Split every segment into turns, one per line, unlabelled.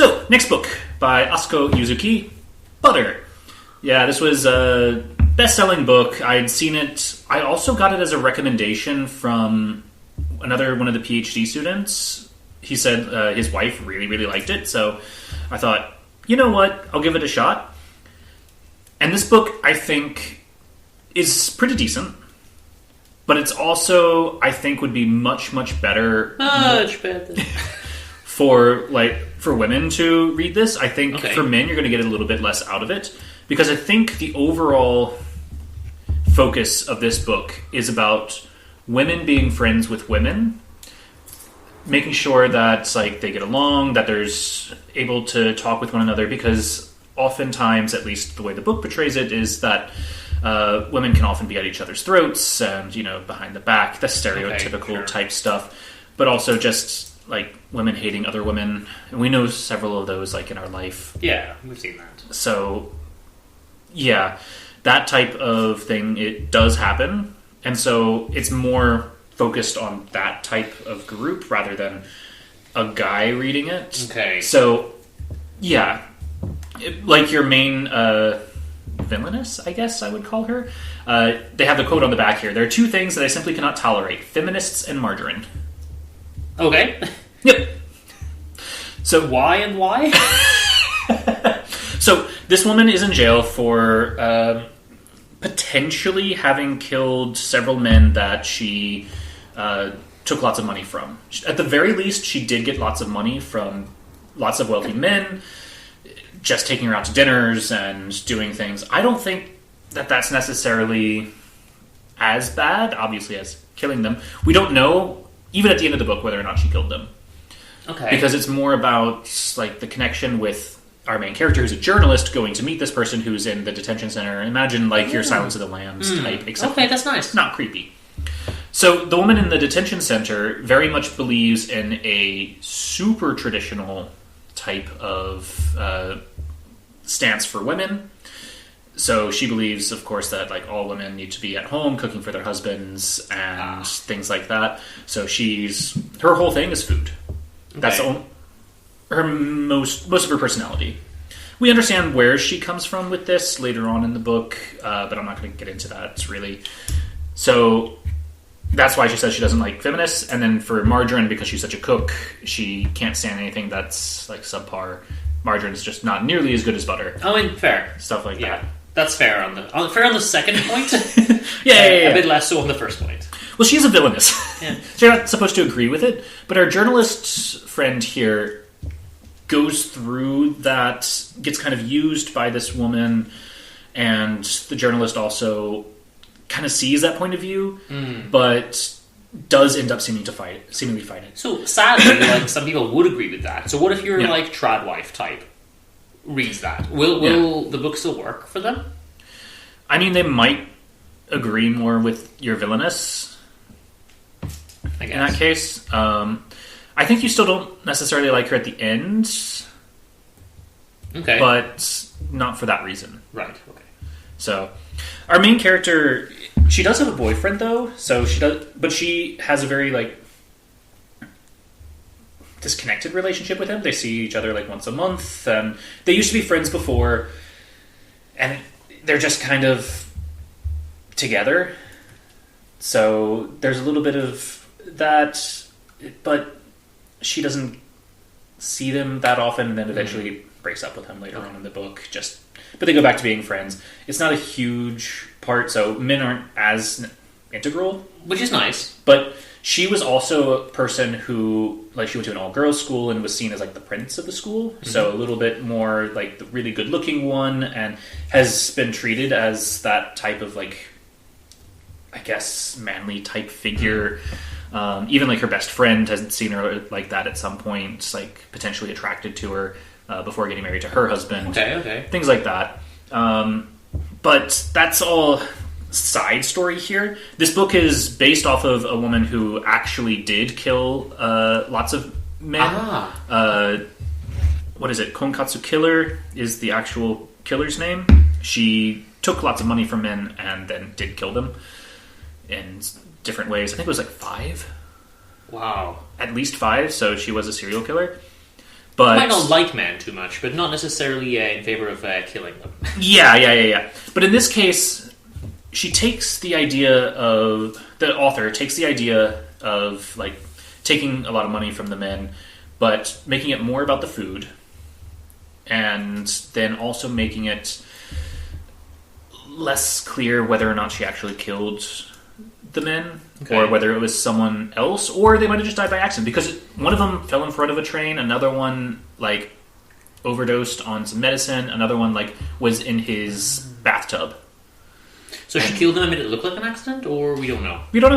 So, next book by Asuko Yuzuki, Butter. Yeah, this was a best-selling book. I'd seen it. I also got it as a recommendation from another one of the PhD students. He said his wife really, really liked it, so I thought, you know what, I'll give it a shot. And this book, I think, is pretty decent. But it's also, I think, would be much, much better.
Much better.
For women to read this. I think for men, you're going to get a little bit less out of it. Because I think the overall focus of this book is about women being friends with women. Making sure that they get along, that there's able to talk with one another, because oftentimes, at least the way the book portrays it, is that women can often be at each other's throats and, behind the back, the stereotypical type stuff, but also just women hating other women. And we know several of those in our life.
Yeah, we've seen that.
So, yeah, that type of thing, it does happen. And so it's more focused on that type of group rather than a guy reading it.
Okay.
So, yeah. Your main villainess, I guess I would call her. They have the quote on the back here. There are two things that I simply cannot tolerate. Feminists and margarine.
Okay.
Yep. So
why and why?
So this woman is in jail for potentially having killed several men that she took lots of money from. At the very least, she did get lots of money from lots of wealthy men, just taking her out to dinners and doing things. I don't think that that's necessarily as bad, obviously, as killing them. We don't know, even at the end of the book, whether or not she killed them.
Okay.
Because it's more about the connection with our main character, who's a journalist, going to meet this person who's in the detention center. Imagine your Silence of the Lambs type, except
okay, that's nice.
Not creepy. So the woman in the detention center very much believes in a super traditional type of stance for women. So she believes, of course, that all women need to be at home cooking for their husbands and things like that. So her whole thing is food. Okay. That's her most of her personality. We understand where she comes from with this later on in the book, but I'm not going to get into that really. So that's why she says she doesn't like feminists. And then for margarine, because she's such a cook, she can't stand anything that's subpar. Margarine's just not nearly as good as butter.
Fair.
Stuff like that.
That's fair on the second point.
Yeah.
A bit less so on the first point.
Well, she's a villainess.
Yeah.
So you're not supposed to agree with it. But our journalist friend here goes through that, gets kind of used by this woman, and the journalist also kind of sees that point of view, but does end up seemingly fight it.
So sadly, some people would agree with that. So what if your trad wife type reads that? Will the book still work for them?
I mean, they might agree more with your villainess. I guess. In that case, I think you still don't necessarily like her at the end.
Okay,
but not for that reason.
Right. Okay.
So, our main character, she does have a boyfriend though. So but she has a very disconnected relationship with him. They see each other once a month, and they used to be friends before, and they're just kind of together. So there's a little bit of that, but she doesn't see them that often, and then eventually breaks up with him later on in the book. But they go back to being friends. It's not a huge part, so men aren't as integral,
which is nice.
But she was also a person who, she went to an all-girls school and was seen as the prince of the school. Mm-hmm. So a little bit more the really good-looking one, and has been treated as that type of I guess manly type figure. Even her best friend has seen her like that at some point, potentially attracted to her before getting married to her husband.
Okay.
Things like that. But that's all side story here. This book is based off of a woman who actually did kill lots of men. What is it? Konkatsu Killer is the actual killer's name. She took lots of money from men and then did kill them in different ways. I think it was 5.
Wow.
At least 5, so she was a serial killer. But
might not like men too much, but not necessarily in favor of killing them.
Yeah. But in this case, she takes the author takes the idea of like taking a lot of money from the men, but making it more about the food, and then also making it less clear whether or not she actually killed the men, or whether it was someone else, or they might have just died by accident, because one of them fell in front of a train, another one like overdosed on some medicine, another one like was in his bathtub.
So she killed them and made it look like an accident, or we don't know?
We don't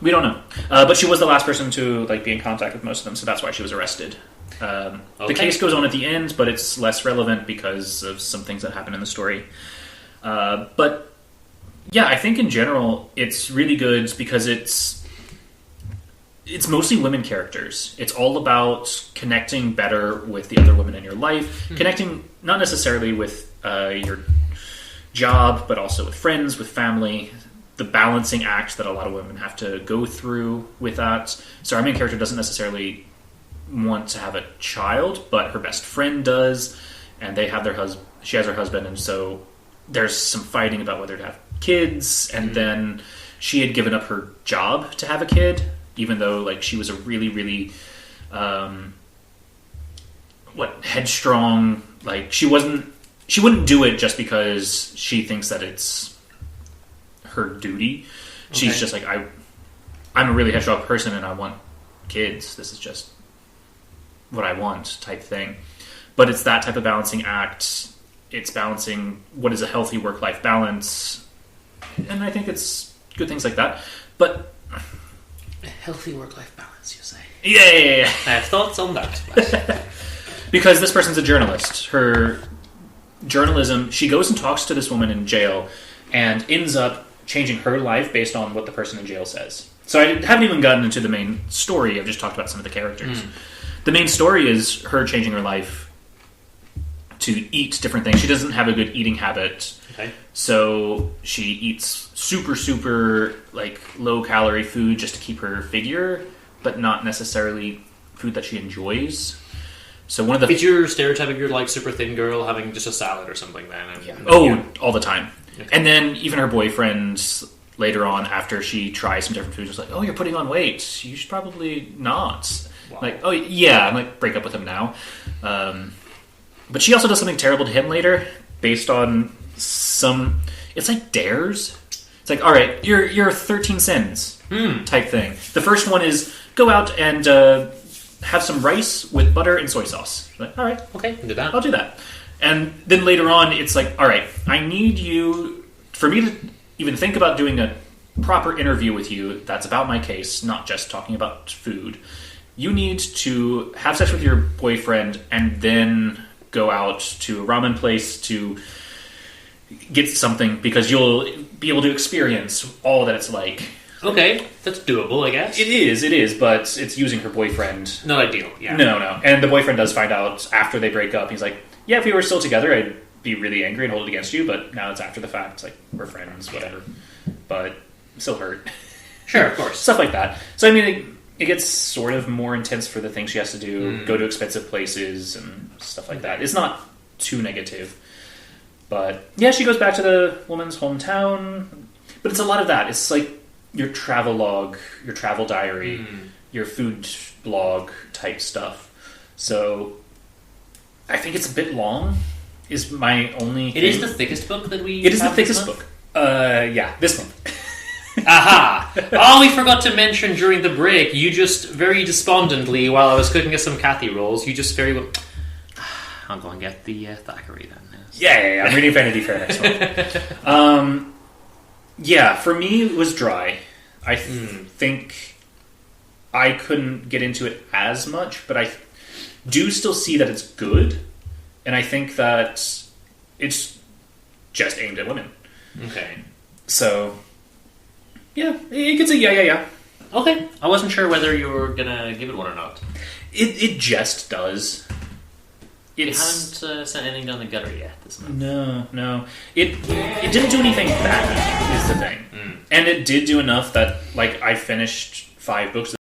know. But she was the last person to like be in contact with most of them, so that's why she was arrested. The case goes on at the end, but it's less relevant because of some things that happen in the story. But yeah, I think in general it's really good because it's mostly women characters. It's all about connecting better with the other women in your life, connecting not necessarily with your job, but also with friends, with family, the balancing act that a lot of women have to go through with that. So our main character doesn't necessarily want to have a child, but her best friend does, and they have she has her husband, and so there's some fighting about whether to have kids, and then she had given up her job to have a kid, even though like she was a really, really headstrong, like she wouldn't do it just because she thinks that it's her duty. She's just like, I'm a really headstrong person and I want kids. This is just what I want type thing. But it's that type of balancing act. It's balancing what is a healthy work-life balance. And I think it's good things like that. But
a healthy work-life balance, you say?
Yeah.
I have thoughts on that. But...
because this person's a journalist. Her journalism, she goes and talks to this woman in jail and ends up changing her life based on what the person in jail says. So I haven't even gotten into the main story. I've just talked about some of the characters. The main story is her changing her life to eat different things. She doesn't have a good eating habit. So she eats super like low calorie food just to keep her figure, but not necessarily food that she enjoys. So one of the...
Is your stereotype of your like super thin girl having just a salad or something then?
All the time. Okay. And then even her boyfriend later on, after she tries some different foods, is like, "Oh, you're putting on weight. You should probably not." Wow. Like, oh yeah, I'm like, break up with him now. But she also does something terrible to him later, based on some... It's like dares. It's like, all right, you're 13 sins type thing. The first one is go out and have some rice with butter and soy sauce. Like, all right,
okay, do that.
I'll do that. And then later on, it's like, all right, I need you, for me to even think about doing a proper interview with you that's about my case, not just talking about food. You need to have sex with your boyfriend and then go out to a ramen place to get something, because you'll be able to experience all that it's like.
Okay, that's doable, I guess.
It is, but it's using her boyfriend.
Not ideal, yeah.
No. And the boyfriend does find out after they break up. He's like, yeah, if we were still together, I'd be really angry and hold it against you, but now it's after the fact. It's like, we're friends, whatever. But I'm still hurt.
Sure, of course.
Stuff like that. So, I mean, it gets sort of more intense for the things she has to do, go to expensive places and stuff like that. It's not too negative. But, yeah, she goes back to the woman's hometown. But it's a lot of that. It's like your travel log, your travel diary, your food blog type stuff. So... I think it's a bit long, is my only thing.
It is the thickest book that we
It is the thickest book. Yeah, this one.
Aha! Oh, we forgot to mention during the break, you just very despondently, while I was cooking us some Kathy rolls, you just very well... I'll go and get the Thackeray then.
Yeah, I'm reading Vanity Fair next month. Yeah, for me it was dry. I think I couldn't get into it as much, but I do still see that it's good, and I think that it's just aimed at women.
Okay.
So, yeah, it gets a yeah.
Okay. I wasn't sure whether you were going to give it one or not.
It just does.
You haven't sent anything down the gutter yet this month.
No. It didn't do anything bad, is the thing. And it did do enough that, like, I finished 5 books